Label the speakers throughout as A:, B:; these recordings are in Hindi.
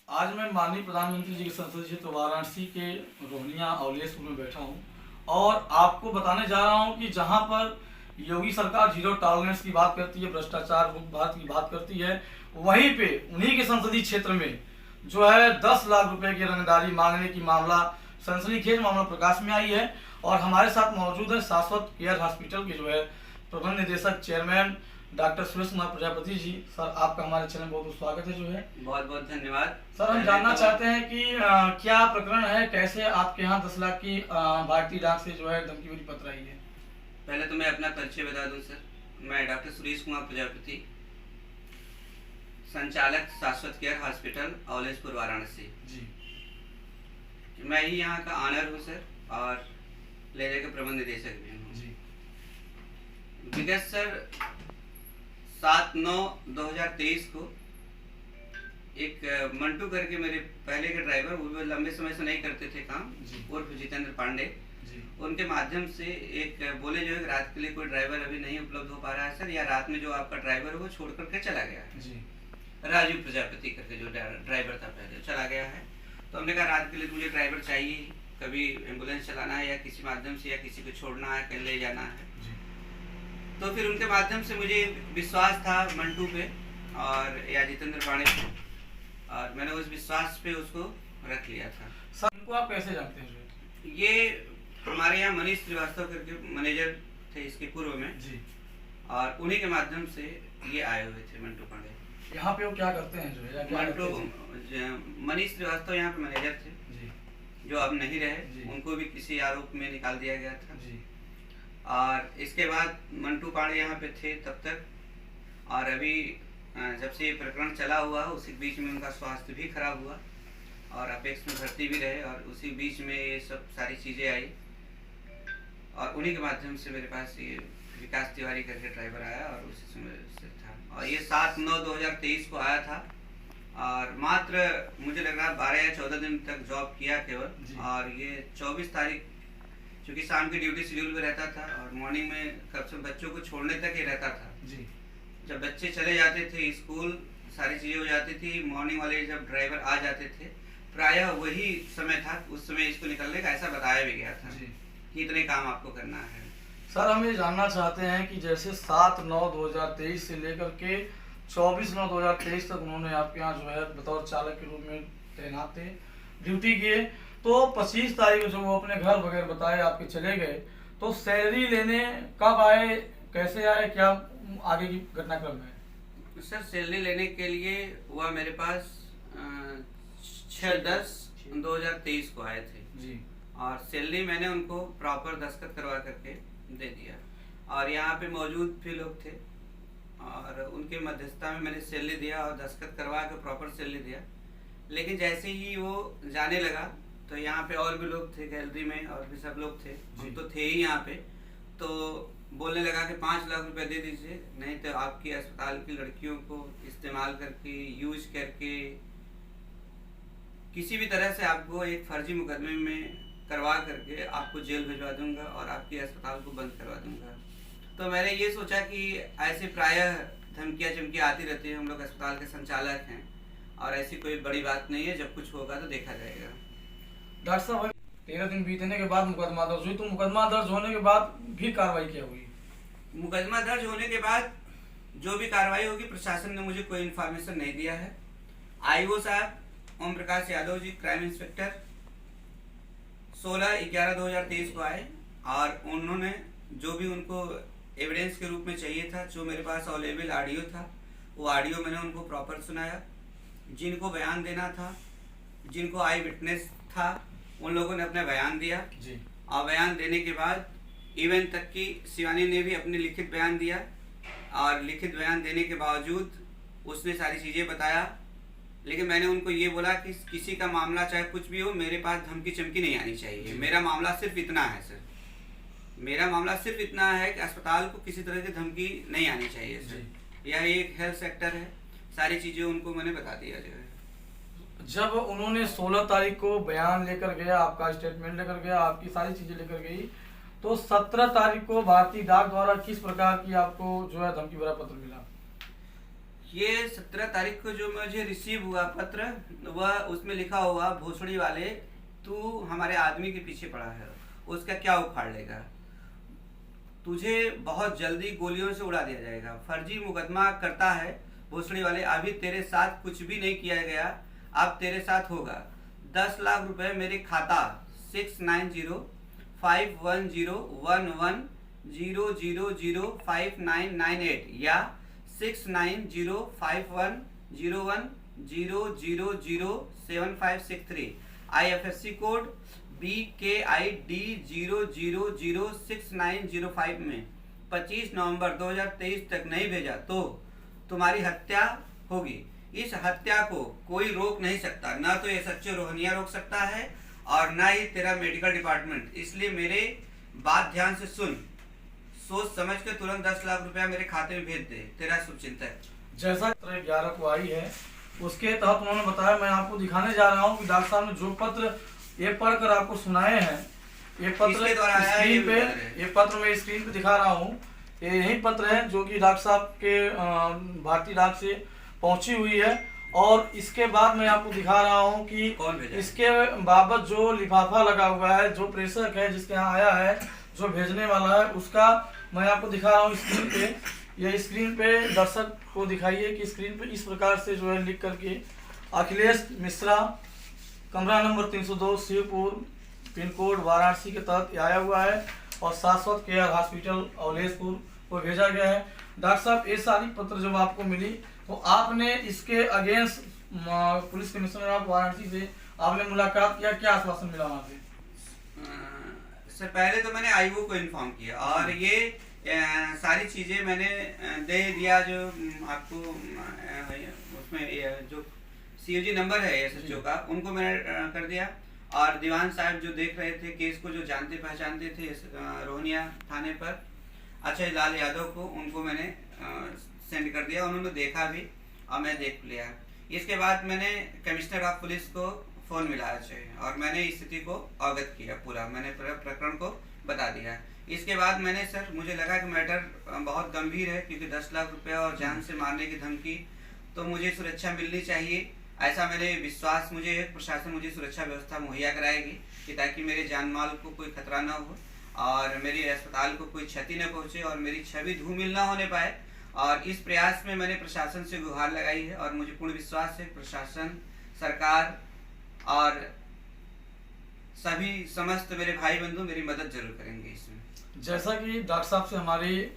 A: आज मैं माननीय प्रधानमंत्री जी के संसदीय क्षेत्र वाराणसी के रोहनिया अवलेशपुर में बैठा हूं और आपको बताने जा रहा हूं कि जहां पर योगी सरकार जीरो टॉलरेंस की बात करती है, भ्रष्टाचार मुक्त भारत की बात करती है, वहीं पे उन्हीं के संसदीय क्षेत्र में जो है 10 लाख रुपए की रंगदारी मांगने की मामला सनसनीखेज मामला प्रकाश में आई है। और हमारे साथ मौजूद है शाश्वत केयर हॉस्पिटल के जो है प्रबंध निदेशक chairman doctor Suresh Kumar Prajapati ji. Sir, आपका हमारे चैनल में बहुत बहुत स्वागत है जो है।
B: बहुत बहुत धन्यवाद।
A: सर, हम जानना चाहते हैं कि क्या प्रकरण है, कैसे आपके यहाँ 10 लाख की भारतीय डाक से जो है धमकी भरी पत्र आई है।
B: पहले तो मैं अपना परिचय बता दूं सर, मैं डॉक्टर सुरेश कुमार प्रजापति, संचालक शाश्वत केयर हॉस्पिटल अवलेशपुर वाराणसी
A: जी।
B: मैं ही यहाँ का ऑनर हूँ सर और लेजर के प्रबंध निदेशक भी हूँ
A: जी।
B: विगत सर 7/9/2023 को एक मंटू करके मेरे पहले के ड्राइवर, वो भी लंबे समय से नहीं करते थे काम, उर्फ जितेंद्र पांडे जी, उनके माध्यम से एक बोले जो है रात के लिए कोई ड्राइवर अभी नहीं उपलब्ध हो पा रहा है सर, या रात में जो आपका ड्राइवर है वो छोड़ करके चला गया है जी। राजू प्रजापति करके जो ड्राइवर था पहले चला गया है। तो हमने कहा रात के लिए मुझे ड्राइवर चाहिए, कभी एम्बुलेंस चलाना है या किसी माध्यम से या किसी को छोड़ना है, कहीं ले जाना है। तो फिर उनके माध्यम से मुझे विश्वास था मंटू पे और या जितेंद्र पांडे पे, और मैंने उस विश्वास पे उसको रख लिया था।
A: सर, इनको आप कैसे जानते हैं?
B: ये हमारे यहाँ मनीष श्रीवास्तव करके मैनेजर थे इसके पूर्व में जी, और उन्हीं के माध्यम से ये आए हुए थे मंटू पांडे।
A: यहाँ पे वो क्या करते हैं जो है?
B: मंटू मनीष श्रीवास्तव यहाँ पे मैनेजर थे जी, जो अब नहीं रहे, उनको भी किसी आरोप में निकाल दिया गया था जी। और इसके बाद मंटू पांडे यहाँ पे थे तब तक, और अभी जब से ये प्रकरण चला हुआ उसी बीच में उनका स्वास्थ्य भी खराब हुआ और अपेक्स में भर्ती भी रहे, और उसी बीच में ये सब सारी चीज़ें आई और उन्हीं के माध्यम से मेरे पास ये विकास तिवारी करके ड्राइवर आया और उसी समय से था। और ये 7/9/2023 को आया था और मात्र मुझे लग रहा 12 या 14 दिन तक जॉब किया केवल, और ये 24 तारीख क्योंकि शाम की ड्यूटी शेड्यूल में रहता था और मॉर्निंग में कब से बच्चों को छोड़ने तक ही रहता था जी। जब बच्चे चले जाते थे स्कूल, सारी चीज़ें हो जाती थी, मॉर्निंग वाले जब ड्राइवर आ जाते थे, प्रायः वही समय था, उस समय इसको निकलने का ऐसा बताया भी गया था जी कि इतने काम आपको करना है।
A: सर, हम ये जानना चाहते हैं कि जैसे 7/9/2023 से लेकर के 24/9/2023 तक उन्होंने आपके यहाँ जो है बतौर चालक के रूप में तैनात थे, ड्यूटी किए, तो 25 तारीख को जो वो अपने घर वगैरह बताए आपके चले गए, तो सैलरी लेने कब आए, कैसे आए, क्या आगे की घटनाक्रम है?
B: सर, सैलरी लेने के लिए हुआ मेरे पास 6/10/2023 को आए थे जी, और सैलरी मैंने उनको प्रॉपर दस्तखत करवा करके दे दिया, और यहाँ पे मौजूद भी लोग थे और उनके मध्यस्थता में मैंने सैलरी दिया और दस्तखत करवा के प्रॉपर सैलरी दिया। लेकिन जैसे ही वो जाने लगा तो यहाँ पे और भी लोग थे गैलरी में, और भी सब लोग थे, हम तो थे ही यहाँ पे, तो बोलने लगा कि 5 लाख रुपए दे दीजिए, नहीं तो आपकी अस्पताल की लड़कियों को इस्तेमाल करके, यूज करके किसी भी तरह से आपको एक फर्जी मुकदमे में करवा करके आपको जेल भिजवा दूंगा और आपकी अस्पताल को बंद करवा दूंगा। तो मैंने ये सोचा कि ऐसे प्रायः धमकियाँ चमकियाँ आती रहती हैं, हम लोग अस्पताल के संचालक हैं और ऐसी कोई बड़ी बात नहीं है, जब कुछ होगा तो देखा जाएगा।
A: डॉक्टर साहब, 13 दिन बीतने के बाद मुकदमा दर्ज हुई, तो मुकदमा दर्ज होने के बाद भी कार्रवाई क्या हुई?
B: मुकदमा दर्ज होने के बाद जो भी कार्रवाई होगी, प्रशासन ने मुझे कोई इन्फॉर्मेशन नहीं दिया है। आईओ साहब ओम प्रकाश यादव जी, क्राइम इंस्पेक्टर, 16/11/2023 को आए और उन्होंने जो भी उनको एविडेंस के रूप में चाहिए था, जो मेरे पास अवेलेबल ऑडियो था, वो ऑडियो मैंने उनको प्रॉपर सुनाया। जिनको बयान देना था, जिनको आई विटनेस था, उन लोगों ने अपना बयान दिया जी, और बयान देने के बाद इवन तक कि शिवानी ने भी अपने लिखित बयान दिया, और लिखित बयान देने के बावजूद उसने सारी चीज़ें बताया। लेकिन मैंने उनको ये बोला कि किसी का मामला चाहे कुछ भी हो, मेरे पास धमकी चमकी नहीं आनी चाहिए। मेरा मामला सिर्फ इतना है सर, मेरा मामला सिर्फ इतना है कि अस्पताल को किसी तरह की धमकी नहीं आनी चाहिए सर। यह एक हेल्थ सेक्टर है, सारी चीज़ें उनको मैंने बता दिया जो है।
A: जब उन्होंने 16 तारीख को बयान लेकर गया, आपका स्टेटमेंट लेकर गया, आपकी सारी चीजें लेकर गई, तो 17 तारीख को भारतीय डाक द्वारा किस प्रकार की आपको जो है धमकी भरा पत्र मिला?
B: ये 17 तारीख को जो मुझे रिसीव हुआ पत्र, वह उसमें लिखा हुआ भोसड़ी वाले तू हमारे आदमी के पीछे पड़ा है, उसका क्या उखाड़ लेगा, तुझे बहुत जल्दी गोलियों से उड़ा दिया जाएगा, फर्जी मुकदमा करता है भोसड़ी वाले, अभी तेरे साथ कुछ भी नहीं किया गया, अब तेरे साथ होगा। 10 लाख रुपए मेरे खाता 69051100005998 या 69051010007563 IFSC कोड BKID 0006905 में 25 नवंबर 2023 तक नहीं भेजा तो तुम्हारी हत्या होगी। इस हत्या को कोई रोक नहीं सकता, ना तो ये सच्चे रोहनिया रोक सकता है और ना ही तेरा मेडिकल डिपार्टमेंट। इसलिए मेरे बात ध्यान से सुन, सोच समझ के तुरंत 10 लाख रुपया मेरे खाते में भेज दे। तेरा शुभचिंतक।
A: जैसा 11 को आई है उसके तहत उन्होंने बताया, मैं आपको दिखाने जा रहा हूँ कि डॉक्टर साहब ने जो पत्र ये पढ़कर आपको सुनाए हैं, ये पत्र स्क्रीन पे, ये पत्र मैं स्क्रीन पे दिखा रहा हूँ, ये यही पत्र है जो कि डॉक्टर साहब के भारतीय डाक से पहुंची हुई है। और इसके बाद मैं आपको दिखा रहा हूं कि इसके बाबत जो लिफाफा लगा हुआ है, जो प्रेषक है जिसके यहाँ आया है, जो भेजने वाला है, उसका मैं आपको दिखा रहा हूं स्क्रीन पे। ये स्क्रीन पे दर्शक को दिखाइए कि स्क्रीन पे इस प्रकार से जो है लिख करके अखिलेश मिश्रा, कमरा number 302, Shivpur, pin code Varanasi के तहत आया हुआ है और शाश्वत केयर हॉस्पिटल औलेसपुर को भेजा गया है। डॉक्टर साहब, ये सारी पत्र जब आपको मिली तो आपने इसके against police commissioner of Varanasi से आपने मुलाकात किया, क्या आश्वासन मिला वहाँ से?
B: सर, पहले तो मैंने आईओ को इन्फॉर्म किया और ये सारी चीजें मैंने दे दिया, जो आपको उसमें जो COG नंबर है SHO का, उनको मैंने कर दिया। और दीवान साहब जो देख रहे थे केस को, जो जानते पहचानते थे रोहनिया थाने पर, अक्षय लाल यादव को, उनको मैंने सेंड कर दिया, उन्होंने देखा भी और मैं देख लिया। इसके बाद मैंने कमिश्नर ऑफ पुलिस को फ़ोन मिलाया और मैंने स्थिति को अवगत किया, पूरा मैंने प्रकरण को बता दिया। इसके बाद मैंने सर, मुझे लगा कि मैटर बहुत गंभीर है, क्योंकि 10 लाख रुपया और जान से मारने की धमकी, तो मुझे सुरक्षा मिलनी चाहिए, ऐसा मेरे विश्वास, मुझे प्रशासन मुझे सुरक्षा व्यवस्था मुहैया कराएगी कि ताकि मेरे जान माल को कोई खतरा ना हो और मेरे अस्पताल को कोई क्षति न पहुँचे और मेरी छवि धूमिल ना होने पाए। और इस प्रयास में मैंने प्रशासन से गुहार लगाई है और मुझे पूर्ण विश्वास है प्रशासन, सरकार और सभी समस्त मेरे भाई बंधु मेरी मदद जरूर करेंगे इसमें।
A: जैसा कि डॉक्टर साहब से हमारी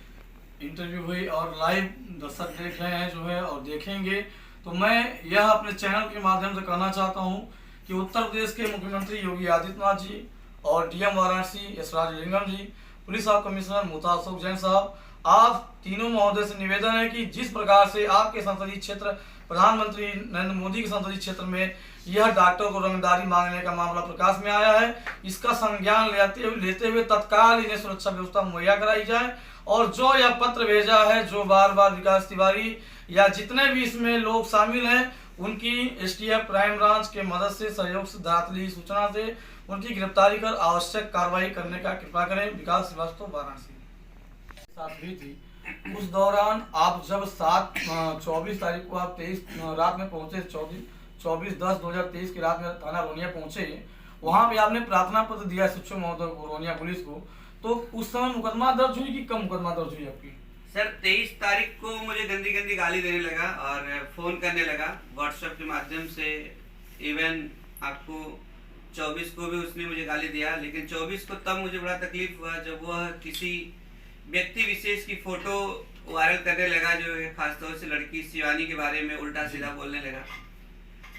A: इंटरव्यू हुई और लाइव दर्शक देख रहे हैं जो है और देखेंगे, तो मैं यह अपने चैनल के माध्यम से कहना चाहता हूं कि उत्तर प्रदेश के मुख्यमंत्री योगी आदित्यनाथ जी और DM वाराणसी यश राज लिंगम जी, पुलिस सब कमिश्नर मुता अशोक जैन साहब, आप तीनों महोदय से निवेदन है कि जिस प्रकार से आपके संसदीय क्षेत्र, प्रधानमंत्री नरेंद्र मोदी के संसदीय क्षेत्र में यह डॉक्टर को रंगदारी मांगने का मामला प्रकाश में आया है, इसका संज्ञान लेते हुए तत्काल इन्हें सुरक्षा व्यवस्था मुहैया कराई जाए। और जो यह पत्र भेजा है, जो बार बार विकास तिवारी या जितने भी इसमें लोग शामिल हैं, उनकी STF क्राइम ब्रांच के मदद से, सहयोग से, धरातली सूचना से उनकी गिरफ्तारी कर आवश्यक कार्रवाई करने का कृपा करें। विकास श्रीवास्तव, वाराणसी साथ भी थी। उस दौरान आप जब 24 तारीख को आप 23 रात में पहुंचे, 24/10/2023 की रात में थाना रोहनिया पहुंचे, वहां पे आपने प्रार्थना पत्र दिया SHO महोदय को, रोहनिया पुलिस को, तो उस समय मुकदमा दर्ज हुई कि कम मुकदमा दर्ज हुई आपकी?
B: सर, 23 तारीख को मुझे गंदी गंदी गाली देने लगा और फोन करने लगा व्हाट्सएप के माध्यम से। इवन आपको 24 को भी उसने मुझे गाली दिया, लेकिन 24 को तब मुझे बड़ा तकलीफ हुआ जब वह किसी व्यक्ति विशेष की फोटो वायरल करने लगा, जो है खासतौर से लड़की शिवानी के बारे में उल्टा सीधा बोलने लगा।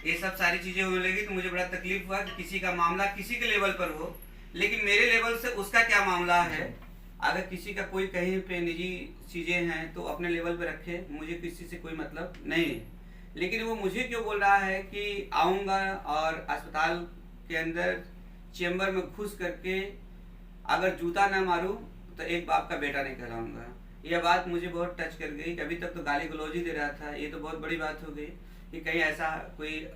B: ये सब सारी चीजें होने लगी तो मुझे बड़ा तकलीफ हुआ कि किसी का मामला किसी के लेवल पर हो, लेकिन मेरे लेवल से उसका क्या मामला है। अगर किसी का कोई कहीं पे निजी चीजें हैं तो अपने लेवल पे रखे, मुझे किसी से कोई मतलब नहीं है। लेकिन वो मुझे क्यों बोल रहा है कि आऊँगा और अस्पताल के अंदर चेम्बर में घुस करके अगर जूता ना मारूं तो एक बाप का बेटा नहीं कहलाऊंगा। यह बात मुझे बहुत टच कर गई। अभी तक तो गाली गलौज ही दे रहा था, ये तो बहुत बड़ी बात हो गई कि कहीं ऐसा कोई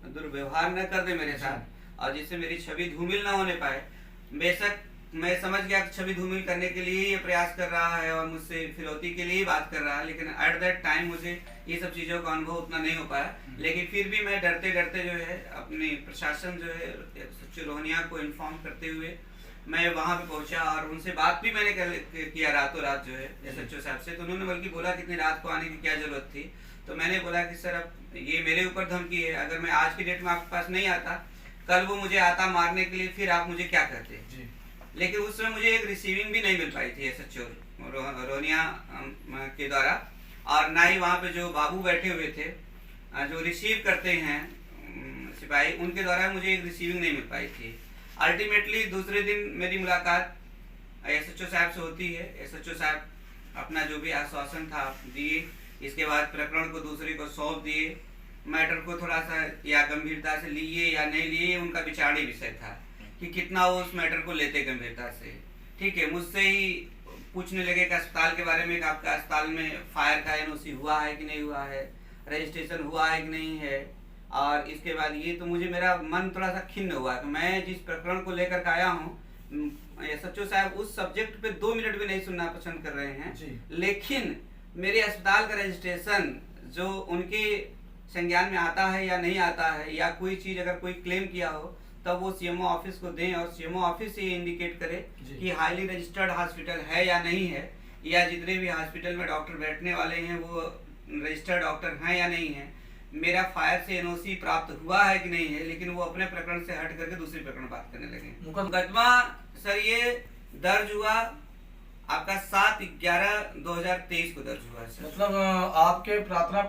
B: दुर्व्यवहार न कर दे मेरे साथ और जिससे मेरी छवि धूमिल ना होने पाए। बेशक मैं समझ गया कि छवि धूमिल करने के लिए ये प्रयास कर रहा है और मुझसे फिरौती के लिए ही बात कर रहा है, लेकिन एट दैट टाइम मुझे ये सब चीज़ों का अनुभव उतना नहीं हो पाया। लेकिन फिर भी मैं डरते डरते जो है अपनी प्रशासन जो है SHO रोहनिया को इन्फॉर्म करते हुए मैं वहाँ पे पहुँचा और उनसे बात भी मैंने किया रातों रात जो है SHO साहब से। तो उन्होंने बल्कि बोला कि इतनी रात को आने की क्या ज़रूरत थी। तो मैंने बोला कि सर अब ये मेरे ऊपर धमकी है, अगर मैं आज की डेट में आपके पास नहीं आता, कल वो मुझे आता मारने के लिए, फिर आप मुझे क्या करते। लेकिन उस समय मुझे एक रिसीविंग भी नहीं मिल पाई थी SHO रोहनिया के द्वारा, और ना ही वहाँ पे जो बाबू बैठे हुए थे जो रिसीव करते हैं सिपाही, उनके द्वारा मुझे एक रिसीविंग नहीं मिल पाई थी। अल्टीमेटली दूसरे दिन मेरी मुलाकात SHO साहब से होती है। SHO साहब अपना जो भी आश्वासन था दिए, इसके बाद प्रकरण को दूसरे को सौंप दिए। मैटर को थोड़ा सा या गंभीरता से लिए या नहीं लिए, उनका विचारणीय विषय था कि कितना वो उस मैटर को लेते गंभीरता से। ठीक है, मुझसे ही पूछने लगे कि अस्पताल के बारे में, कि आपका अस्पताल में फायर का NOC हुआ है कि नहीं हुआ है, रजिस्ट्रेशन हुआ है कि नहीं है। और इसके बाद ये तो मुझे मेरा मन थोड़ा सा खिन्न हुआ कि मैं जिस प्रकरण को लेकर के आया हूँ, SHO साहब उस सब्जेक्ट पे 2 मिनट भी नहीं सुनना पसंद कर रहे हैं। लेकिन मेरे अस्पताल का रजिस्ट्रेशन जो उनके संज्ञान में आता है या नहीं आता है, या कोई चीज़ अगर कोई क्लेम किया हो तब वो CMO ऑफिस को दें और CMO ऑफिस से ये इंडिकेट करे कि हाईली रजिस्टर्ड हॉस्पिटल है या नहीं है, या जितने भी हॉस्पिटल में डॉक्टर बैठने वाले हैं वो रजिस्टर्ड डॉक्टर हैं या नहीं है, मेरा फायर से NOC प्राप्त हुआ है कि नहीं है। लेकिन वो अपने प्रकरण से हट करके दूसरे प्रकरण बात करने लगे। मुकदमा सर ये दर्ज हुआ आपका 7/11/2023 को दर्ज हुआ है सर।
A: मतलब आपके प्रार्थना